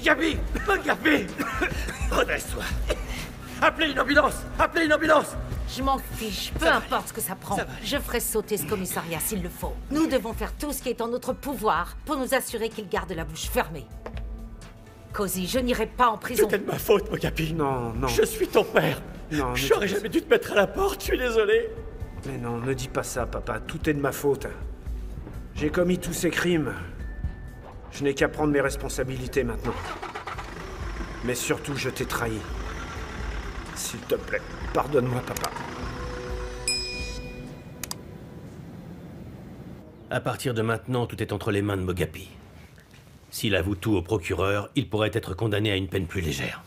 Mogapi! Mogapi! Redresse-toi! Appelez une ambulance! Appelez une ambulance! Je m'en fiche, peu importe ce que ça prend. Je ferai sauter ce commissariat s'il le faut. Nous devons faire tout ce qui est en notre pouvoir pour nous assurer qu'il garde la bouche fermée. Cozy, je n'irai pas en prison. C'était de ma faute, Mogapi. Non, non. Je suis ton père. Non, J'aurais jamais dû te mettre à la porte, je suis désolé. Mais non, ne dis pas ça, papa. Tout est de ma faute. J'ai commis tous ces crimes. Je n'ai qu'à prendre mes responsabilités maintenant. Mais surtout, je t'ai trahi. S'il te plaît, pardonne-moi, papa. À partir de maintenant, tout est entre les mains de Mogapi. S'il avoue tout au procureur, il pourrait être condamné à une peine plus légère.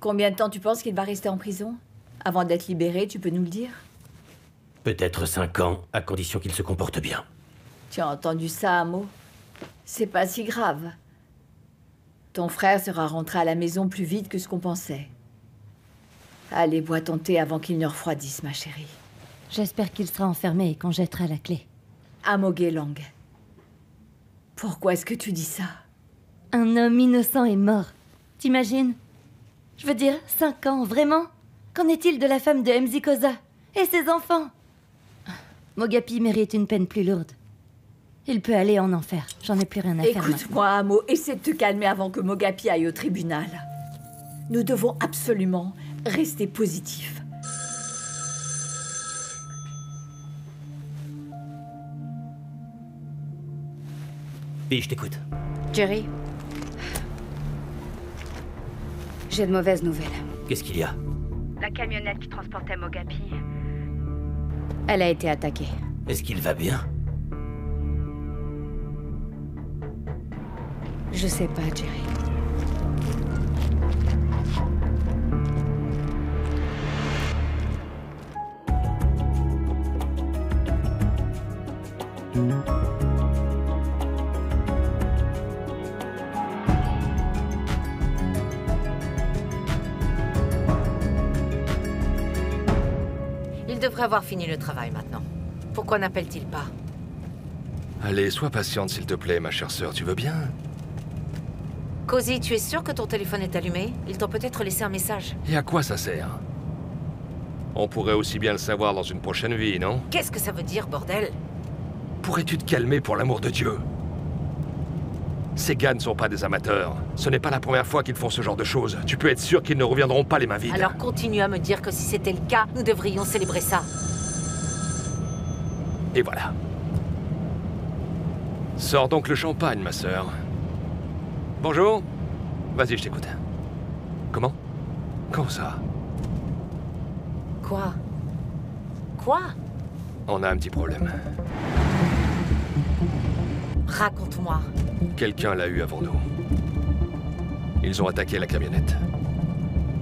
Combien de temps tu penses qu'il va rester en prison? Avant d'être libéré, tu peux nous le dire? Peut-être 5 ans, à condition qu'il se comporte bien. Tu as entendu ça, Amo? C'est pas si grave. Ton frère sera rentré à la maison plus vite que ce qu'on pensait. Allez, bois ton thé avant qu'il ne refroidisse, ma chérie. J'espère qu'il sera enfermé et qu'on jettera la clé. Amo Gelang. Pourquoi est-ce que tu dis ça? Un homme innocent est mort. T'imagines? Je veux dire, 5 ans, vraiment? Qu'en est-il de la femme de Mzikoza? Et ses enfants? Mogapi mérite une peine plus lourde. Il peut aller en enfer. J'en ai plus rien à faire maintenant. Écoute-moi, Amo, essaie de te calmer avant que Mogapi aille au tribunal. Nous devons absolument rester positifs. Oui, je t'écoute. Jerry, j'ai de mauvaises nouvelles. Qu'est-ce qu'il y a? La camionnette qui transportait Mogapi, elle a été attaquée. Est-ce qu'il va bien? Je sais pas, Jerry. Il devrait avoir fini le travail maintenant. Pourquoi n'appelle-t-il pas? Allez, sois patiente s'il te plaît, ma chère sœur, tu veux bien? Cozy, tu es sûr que ton téléphone est allumé? Ils t'ont peut-être laissé un message. Et à quoi ça sert? On pourrait aussi bien le savoir dans une prochaine vie, non? Qu'est-ce que ça veut dire, bordel? Pourrais-tu te calmer pour l'amour de Dieu? Ces gars ne sont pas des amateurs. Ce n'est pas la première fois qu'ils font ce genre de choses. Tu peux être sûr qu'ils ne reviendront pas les mains vides. Alors continue à me dire que si c'était le cas, nous devrions célébrer ça. Et voilà. Sors donc le champagne, ma sœur. Bonjour. Vas-y, je t'écoute. Comment? Comment ça? Quoi? Quoi? On a un petit problème. Raconte-moi. Quelqu'un l'a eu avant nous. Ils ont attaqué la camionnette.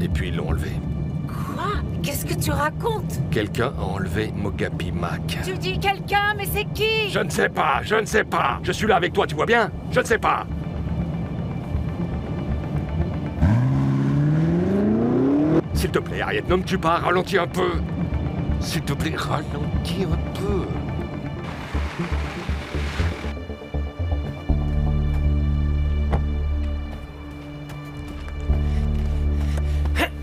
Et puis ils l'ont enlevé. Quoi? Qu'est-ce que tu racontes? Quelqu'un a enlevé Mogapi Mac. Tu dis quelqu'un, mais c'est qui? Je ne sais pas, je ne sais pas. Je suis là avec toi, tu vois bien? Je ne sais pas. S'il te plaît, Harriet, ne me tue pas, ralentis un peu. S'il te plaît, ralentis un peu.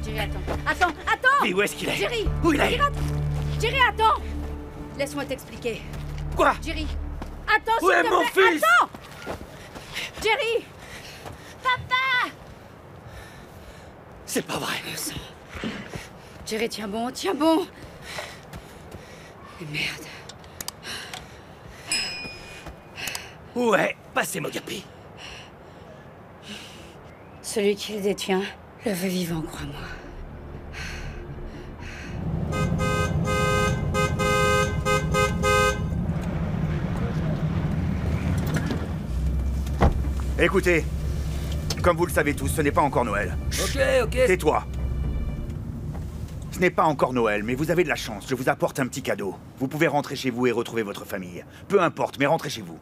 Jerry, attends. Attends! Oui, où est-ce qu'il est? Jerry! Où il est? Jerry, attends! Laisse-moi t'expliquer. Quoi? Jerry! Attends, Où s'il est te mon plaît. fils? Attends! Jerry! Papa! C'est pas vrai. Jerry, tiens bon, tiens bon! Et merde. Où est passé Mogapi? Celui qui le détient le veut vivant, crois-moi. Écoutez, comme vous le savez tous, ce n'est pas encore Noël. Ok. Tais-toi. Ce n'est pas encore Noël, mais vous avez de la chance. Je vous apporte un petit cadeau. Vous pouvez rentrer chez vous et retrouver votre famille. Peu importe, mais rentrez chez vous.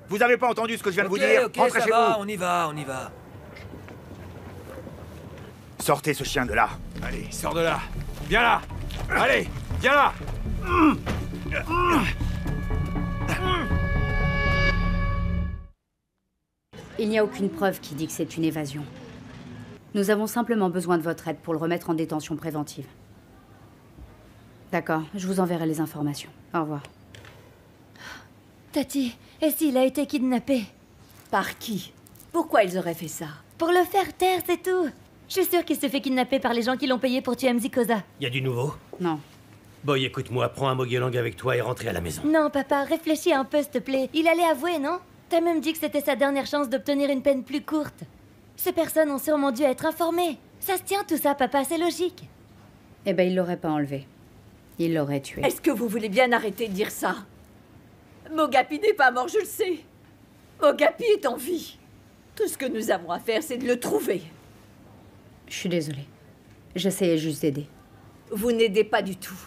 Vous n'avez pas entendu ce que je viens de vous dire? Rentrez chez vous. On y va. Sortez ce chien de là. Allez, sors de là. Viens là. Allez, viens là. Il n'y a aucune preuve qui dit que c'est une évasion. Nous avons simplement besoin de votre aide pour le remettre en détention préventive. D'accord, je vous enverrai les informations. Au revoir. Tati, et s'il a été kidnappé? Par qui? Pourquoi ils auraient fait ça? Pour le faire taire, c'est tout. Je suis sûre qu'il s'est fait kidnapper par les gens qui l'ont payé pour tuer MZ Koza. Y a du nouveau? Non. Boy, écoute-moi, prends un Moguelang avec toi et rentrez à la maison. Non, papa, réfléchis un peu, s'il te plaît. Il allait avouer, non? T'as même dit que c'était sa dernière chance d'obtenir une peine plus courte. Ces personnes ont sûrement dû être informées. Ça se tient tout ça, papa, c'est logique. Eh ben, il l'aurait pas enlevé. Il l'aurait tué. Est-ce que vous voulez bien arrêter de dire ça? Mogapi n'est pas mort, je le sais. Mogapi est en vie. Tout ce que nous avons à faire, c'est de le trouver. Je suis désolée. J'essayais juste d'aider. Vous n'aidez pas du tout.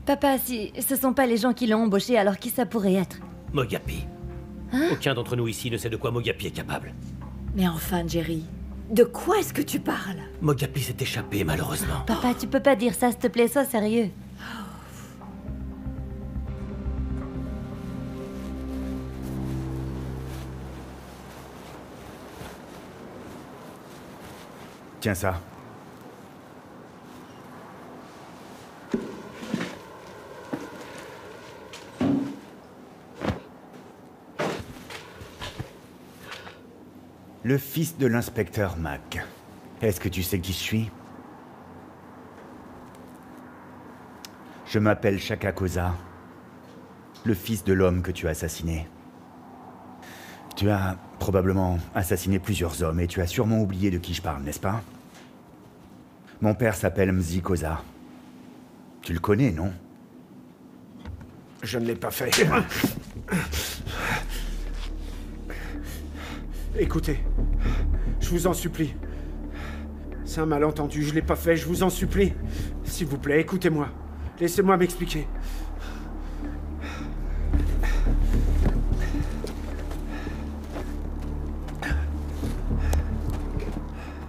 Papa, si ce sont pas les gens qui l'ont embauché, alors qui ça pourrait être? Mogapi. Hein? Aucun d'entre nous ici ne sait de quoi Mogapi est capable. Mais enfin, Jerry, de quoi est-ce que tu parles? Mogapi s'est échappé, malheureusement. Papa, tu peux pas dire ça, s'il te plaît, sois sérieux. Tiens ça. Le fils de l'inspecteur Mac. Est-ce que tu sais qui je suis? Je m'appelle Shaka Koza, le fils de l'homme que tu as assassiné. Tu as probablement assassiné plusieurs hommes et tu as sûrement oublié de qui je parle, n'est-ce pas? Mon père s'appelle MZ Koza. Tu le connais, non? Je ne l'ai pas fait. Écoutez, je vous en supplie. C'est un malentendu, je l'ai pas fait, je vous en supplie. S'il vous plaît, écoutez-moi. Laissez-moi m'expliquer.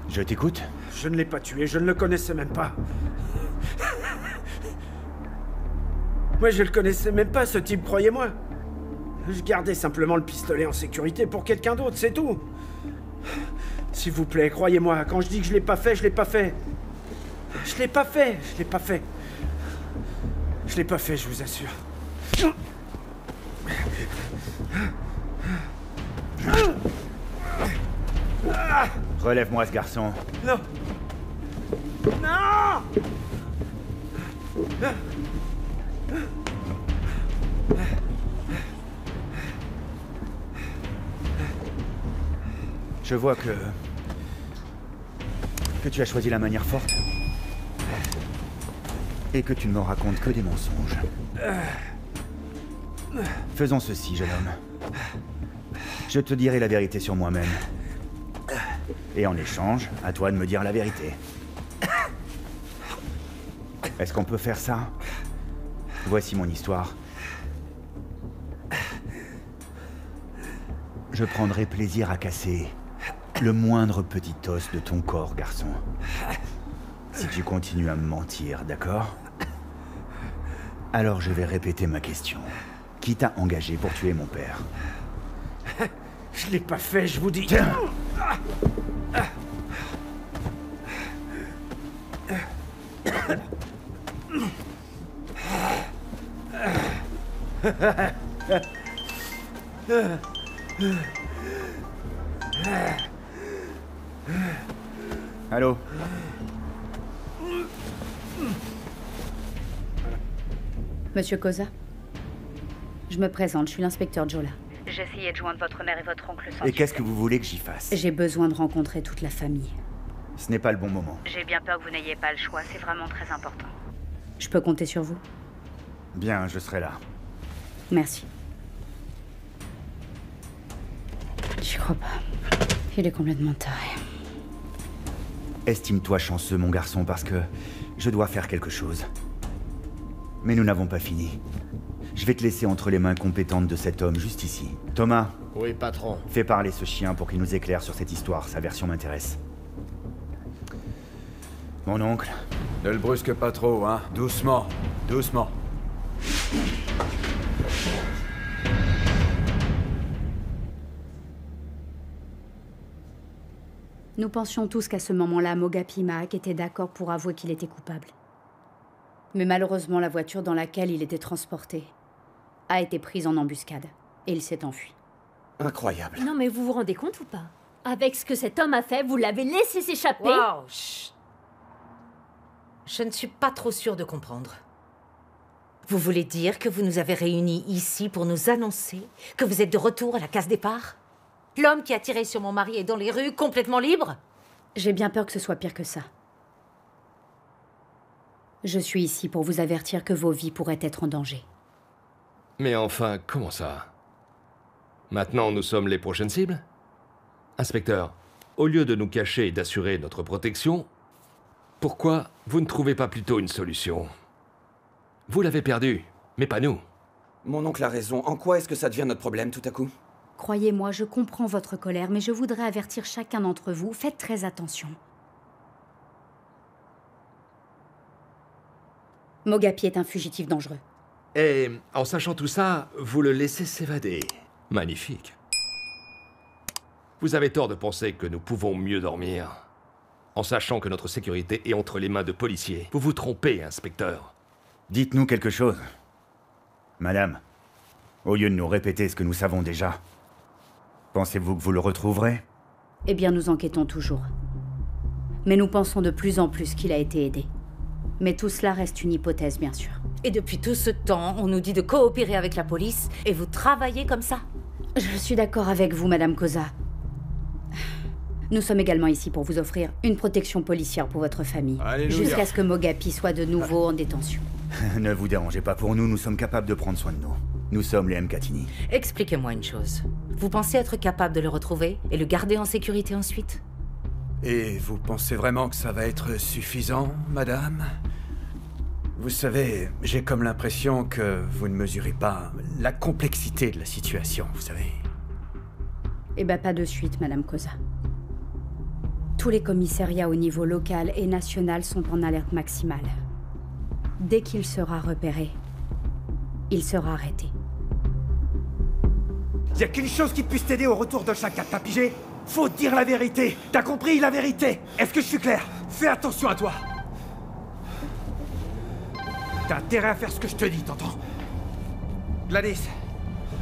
Je t'écoute. Je ne l'ai pas tué, je ne le connaissais même pas. Moi, je le connaissais même pas, ce type, croyez-moi. Je gardais simplement le pistolet en sécurité pour quelqu'un d'autre, c'est tout. S'il vous plaît, croyez-moi, quand je dis que je l'ai pas fait, je l'ai pas fait. Je l'ai pas fait, je l'ai pas fait. Je l'ai pas fait, je vous assure. Relève-moi ce garçon. Non. Non. Je vois que tu as choisi la manière forte. Et que tu ne me racontes que des mensonges. Faisons ceci, jeune homme. Je te dirai la vérité sur moi-même. Et en échange, à toi de me dire la vérité. Est-ce qu'on peut faire ça? Voici mon histoire. Je prendrai plaisir à casser le moindre petit os de ton corps, garçon. Si tu continues à me mentir, d'accord? Alors je vais répéter ma question. Qui t'a engagé pour tuer mon père? Je l'ai pas fait, je vous dis. Allô? Monsieur Koza? Je me présente, je suis l'inspecteur Jola. J'essayais de joindre votre mère et votre oncle sans Et qu'est-ce succès. que vous voulez que j'y fasse? J'ai besoin de rencontrer toute la famille. Ce n'est pas le bon moment. J'ai bien peur que vous n'ayez pas le choix, c'est vraiment très important. Je peux compter sur vous? Bien, je serai là. Merci. J'y crois pas. Il est complètement taré. Estime-toi chanceux, mon garçon, parce que je dois faire quelque chose. Mais nous n'avons pas fini. Je vais te laisser entre les mains compétentes de cet homme juste ici. Thomas. Oui, patron. Fais parler ce chien pour qu'il nous éclaire sur cette histoire. Sa version m'intéresse. Mon oncle. Ne le brusque pas trop, hein. Doucement, doucement. Nous pensions tous qu'à ce moment-là, Mogapi Mahak était d'accord pour avouer qu'il était coupable. Mais malheureusement, la voiture dans laquelle il était transporté a été prise en embuscade. Et il s'est enfui. Incroyable. Non mais vous vous rendez compte ou pas? Avec ce que cet homme a fait, vous l'avez laissé s'échapper. Wow, chut. Je ne suis pas trop sûre de comprendre. Vous voulez dire que vous nous avez réunis ici pour nous annoncer que vous êtes de retour à la case départ? L'homme qui a tiré sur mon mari est dans les rues, complètement libre? J'ai bien peur que ce soit pire que ça. Je suis ici pour vous avertir que vos vies pourraient être en danger. Mais enfin, comment ça? Maintenant, nous sommes les prochaines cibles? Inspecteur, au lieu de nous cacher et d'assurer notre protection, pourquoi vous ne trouvez pas plutôt une solution? Vous l'avez perdu, mais pas nous. Mon oncle a raison. En quoi est-ce que ça devient notre problème tout à coup? Croyez-moi, je comprends votre colère, mais je voudrais avertir chacun d'entre vous. Faites très attention. Mogapi est un fugitif dangereux. Et en sachant tout ça, vous le laissez s'évader. Magnifique. Vous avez tort de penser que nous pouvons mieux dormir. En sachant que notre sécurité est entre les mains de policiers. Vous vous trompez, inspecteur. Dites-nous quelque chose. Madame, au lieu de nous répéter ce que nous savons déjà, pensez-vous que vous le retrouverez? Eh bien, nous enquêtons toujours. Mais nous pensons de plus en plus qu'il a été aidé. Mais tout cela reste une hypothèse, bien sûr. Et depuis tout ce temps, on nous dit de coopérer avec la police, et vous travaillez comme ça? Je suis d'accord avec vous, Madame Koza. Nous sommes également ici pour vous offrir une protection policière pour votre famille. Jusqu'à ce que Mogapi soit de nouveau en détention. Ne vous dérangez pas pour nous, nous sommes capables de prendre soin de nous. Nous sommes les Mkatini. Expliquez-moi une chose. Vous pensez être capable de le retrouver et le garder en sécurité ensuite? Et vous pensez vraiment que ça va être suffisant, madame? Vous savez, j'ai comme l'impression que vous ne mesurez pas la complexité de la situation, vous savez. Eh ben, pas de suite, Madame Koza. Tous les commissariats au niveau local et national sont en alerte maximale. Dès qu'il sera repéré, il sera arrêté. Y a qu'une chose qui puisse t'aider au retour de Shaka, t'as pigé? Faut dire la vérité. T'as compris la vérité? Est-ce que je suis clair? Fais attention à toi. T'as intérêt à faire ce que je te dis, t'entends? Gladys,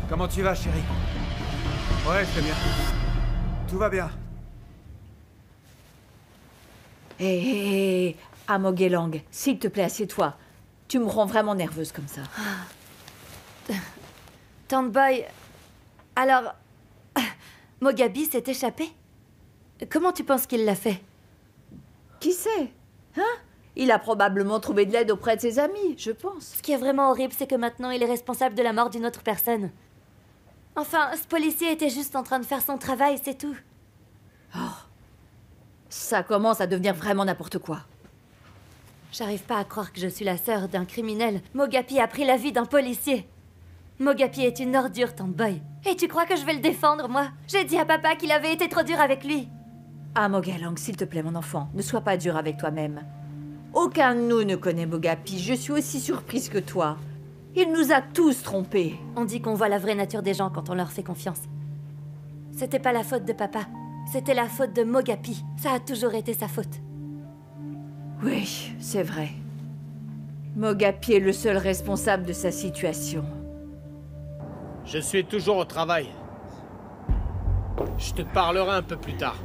comment tu vas, chérie? Ouais, très bien. Tout va bien. Hé, Amogelang, s'il te plaît, assieds-toi. Tu me rends vraiment nerveuse comme ça. Tante Boy, alors... Mogapi s'est échappé? Comment tu penses qu'il l'a fait? Qui sait? Hein? Il a probablement trouvé de l'aide auprès de ses amis, je pense. Ce qui est vraiment horrible, c'est que maintenant, il est responsable de la mort d'une autre personne. Enfin, ce policier était juste en train de faire son travail, c'est tout. Oh. Ça commence à devenir vraiment n'importe quoi. J'arrive pas à croire que je suis la sœur d'un criminel. Mogapi a pris la vie d'un policier. Mogapi est une ordure, Tante Boy. Et tu crois que je vais le défendre, moi? J'ai dit à papa qu'il avait été trop dur avec lui. Amogelang, s'il te plaît, mon enfant, ne sois pas dur avec toi-même. Aucun de nous ne connaît Mogapi. Je suis aussi surprise que toi. Il nous a tous trompés. On dit qu'on voit la vraie nature des gens quand on leur fait confiance. C'était pas la faute de papa. C'était la faute de Mogapi. Ça a toujours été sa faute. Oui, c'est vrai. Mogapi est le seul responsable de sa situation. Je suis toujours au travail. Je te parlerai un peu plus tard.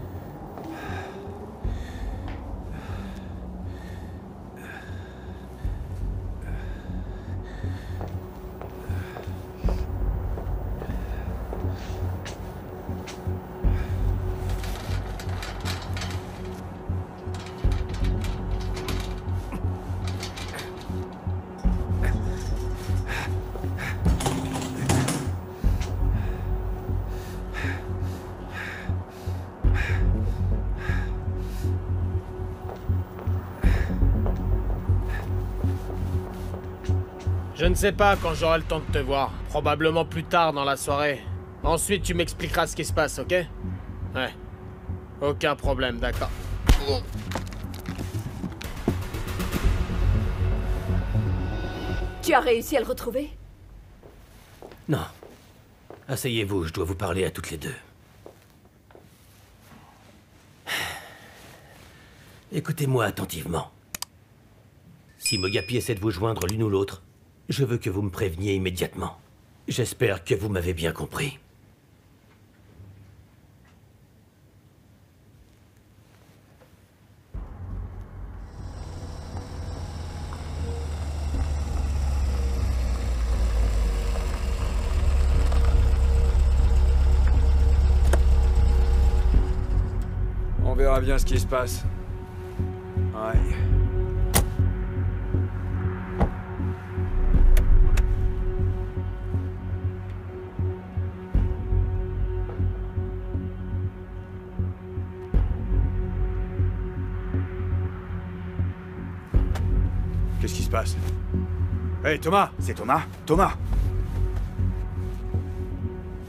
Je ne sais pas quand j'aurai le temps de te voir. Probablement plus tard dans la soirée. Ensuite, tu m'expliqueras ce qui se passe, ok? Ouais. Aucun problème, d'accord. Tu as réussi à le retrouver? Non. Asseyez-vous, je dois vous parler à toutes les deux. Écoutez-moi attentivement. Si Mogapi essaie de vous joindre l'une ou l'autre, je veux que vous me préveniez immédiatement. J'espère que vous m'avez bien compris. On verra bien ce qui se passe. Ouais. Qu'est-ce qui se passe? Hey, Thomas! C'est Thomas? Thomas!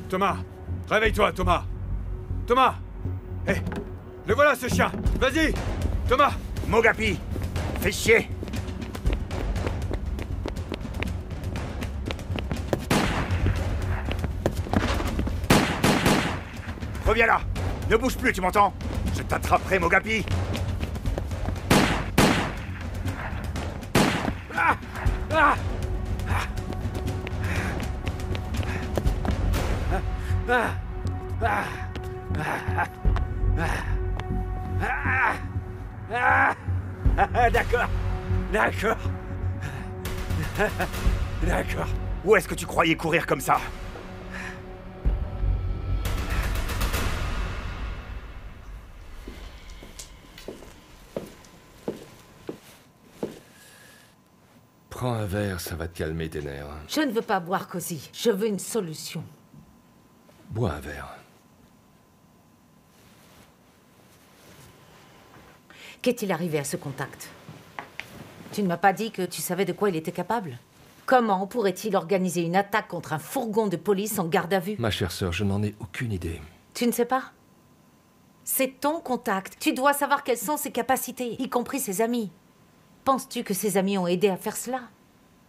Thomas! Réveille-toi, Thomas! Thomas! Hé! Le voilà, ce chien! Vas-y! Thomas! Mogapi! Fais chier! Reviens là! Ne bouge plus, tu m'entends? Je t'attraperai, Mogapi! Ah! Ah! Ah! Ah! D'accord. D'accord. D'accord. Où est-ce que tu croyais courir comme ça? Prends un verre, ça va te calmer tes nerfs. Je ne veux pas boire, Cozy. Je veux une solution. Bois un verre. Qu'est-il arrivé à ce contact? Tu ne m'as pas dit que tu savais de quoi il était capable? Comment pourrait-il organiser une attaque contre un fourgon de police en garde à vue? Ma chère sœur, je n'en ai aucune idée. Tu ne sais pas? C'est ton contact. Tu dois savoir quelles sont ses capacités, y compris ses amis. Penses-tu que ses amis ont aidé à faire cela?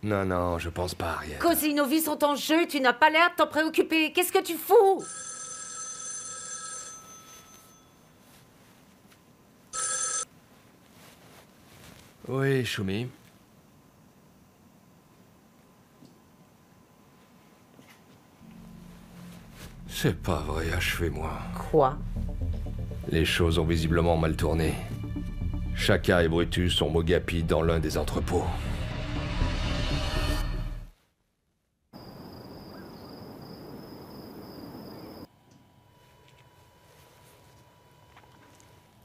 Non, non, je pense pas, Ariel. Cozy, nos vies sont en jeu, tu n'as pas l'air de t'en préoccuper. Qu'est-ce que tu fous? Oui, Shumi. C'est pas vrai, achevez-moi. Quoi? Les choses ont visiblement mal tourné. Shaka et Brutus ont Mogapi dans l'un des entrepôts.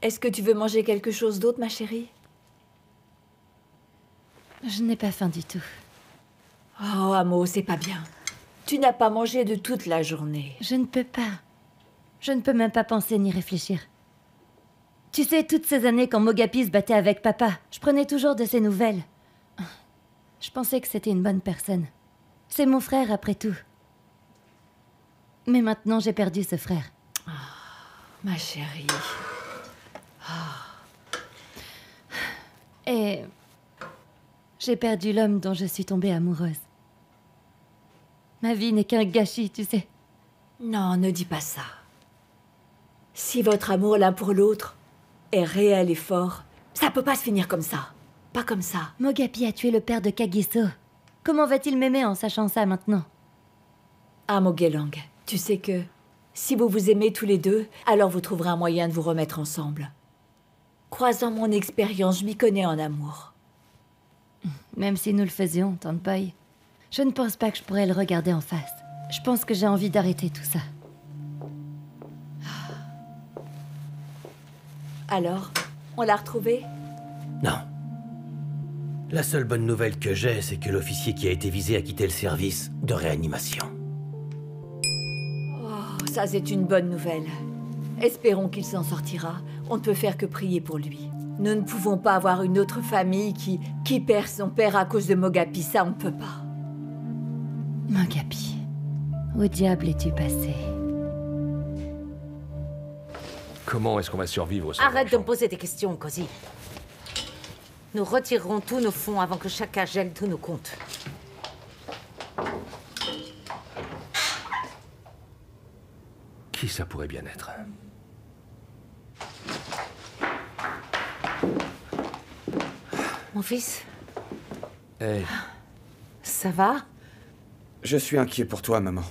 Est-ce que tu veux manger quelque chose d'autre, ma chérie? Je n'ai pas faim du tout. Oh, Amo, c'est pas bien. Tu n'as pas mangé de toute la journée. Je ne peux pas. Je ne peux même pas penser ni réfléchir. Tu sais, toutes ces années quand Mogapi se battait avec papa, je prenais toujours de ses nouvelles. Je pensais que c'était une bonne personne. C'est mon frère, après tout. Mais maintenant, j'ai perdu ce frère. Oh, ma chérie. Oh. Et j'ai perdu l'homme dont je suis tombée amoureuse. Ma vie n'est qu'un gâchis, tu sais. Non, ne dis pas ça. Si votre amour l'un pour l'autre est réel et fort, ça peut pas se finir comme ça. Pas comme ça. Mogapi a tué le père de Kagiso. Comment va-t-il m'aimer en sachant ça maintenant? Amo Gelang, tu sais que si vous vous aimez tous les deux, alors vous trouverez un moyen de vous remettre ensemble. Croisant mon expérience, je m'y connais en amour. Même si nous le faisions, Tante Boy, je ne pense pas que je pourrais le regarder en face. Je pense que j'ai envie d'arrêter tout ça. Alors, on l'a retrouvé? Non. La seule bonne nouvelle que j'ai, c'est que l'officier qui a été visé a quitté le service de réanimation. Oh, ça c'est une bonne nouvelle. Espérons qu'il s'en sortira. On ne peut faire que prier pour lui. Nous ne pouvons pas avoir une autre famille qui perd son père à cause de Mogapi. Ça, on ne peut pas. Mogapi, où diable es-tu passé? Comment est-ce qu'on va survivre sans Arrête de argent? me poser des questions, Cozy. Nous retirerons tous nos fonds avant que chacun gèle tous nos comptes. Qui ça pourrait bien être? Mon fils, Hey, ça va? je suis inquiet pour toi, maman.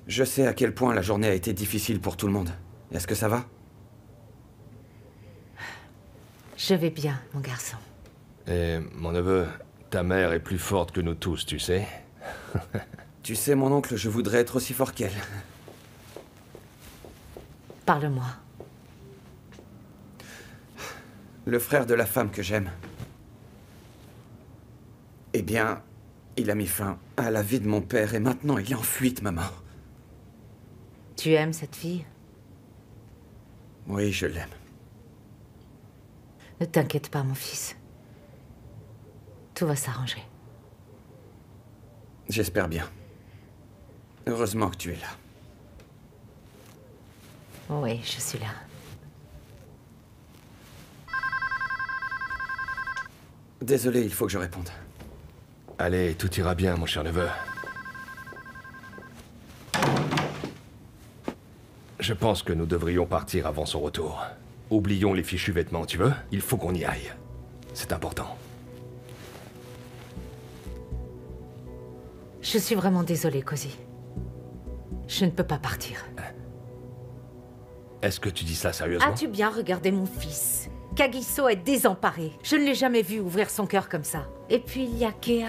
Je sais à quel point la journée a été difficile pour tout le monde. Est-ce que ça va? Je vais bien, mon garçon. Et mon neveu, ta mère est plus forte que nous tous, tu sais. Tu sais, mon oncle, je voudrais être aussi fort qu'elle. Parle-moi. Le frère de la femme que j'aime. Eh bien, il a mis fin à la vie de mon père et maintenant il est en fuite, maman. Tu aimes cette fille? Oui, je l'aime. Ne t'inquiète pas, mon fils. Tout va s'arranger. J'espère bien. Heureusement que tu es là. Oui, je suis là. Désolé, il faut que je réponde. Allez, tout ira bien, mon cher neveu. Je pense que nous devrions partir avant son retour. Oublions les fichus vêtements, tu veux? Il faut qu'on y aille. C'est important. Je suis vraiment désolée, Cozy. Je ne peux pas partir. Est-ce que tu dis ça sérieusement? As-tu bien regardé mon fils? Kagiso est désemparé. Je ne l'ai jamais vu ouvrir son cœur comme ça. Et puis il y a Kea.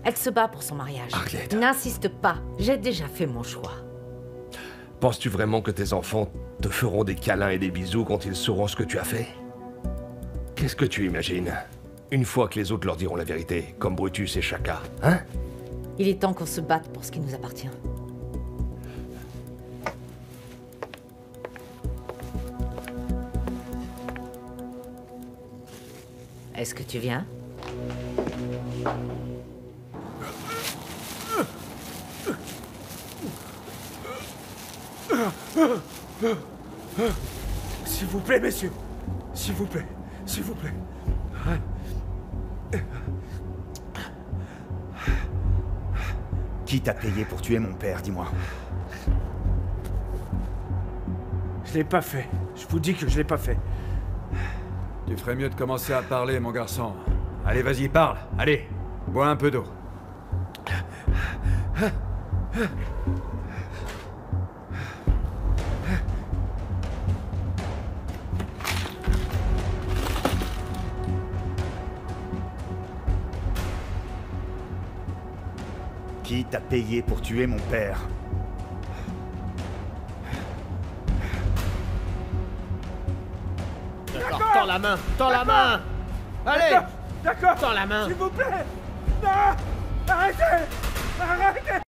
Elle se bat pour son mariage. Arlette. N'insiste pas. J'ai déjà fait mon choix. Penses-tu vraiment que tes enfants te feront des câlins et des bisous quand ils sauront ce que tu as fait? Qu'est-ce que tu imagines? Une fois que les autres leur diront la vérité, comme Brutus et Shaka, hein? Il est temps qu'on se batte pour ce qui nous appartient. Est-ce que tu viens? S'il vous plaît, messieurs. S'il vous plaît. S'il vous plaît. Qui t'a payé pour tuer mon père, dis-moi? Je l'ai pas fait. Je vous dis que je l'ai pas fait. Tu ferais mieux de commencer à parler, mon garçon. Allez, vas-y, parle. Allez, bois un peu d'eau. Qui t'a payé pour tuer mon père? D'accord, tends la main, tends la main. Allez, D'accord. tends la main. S'il vous plaît. Non. Arrêtez. Arrêtez.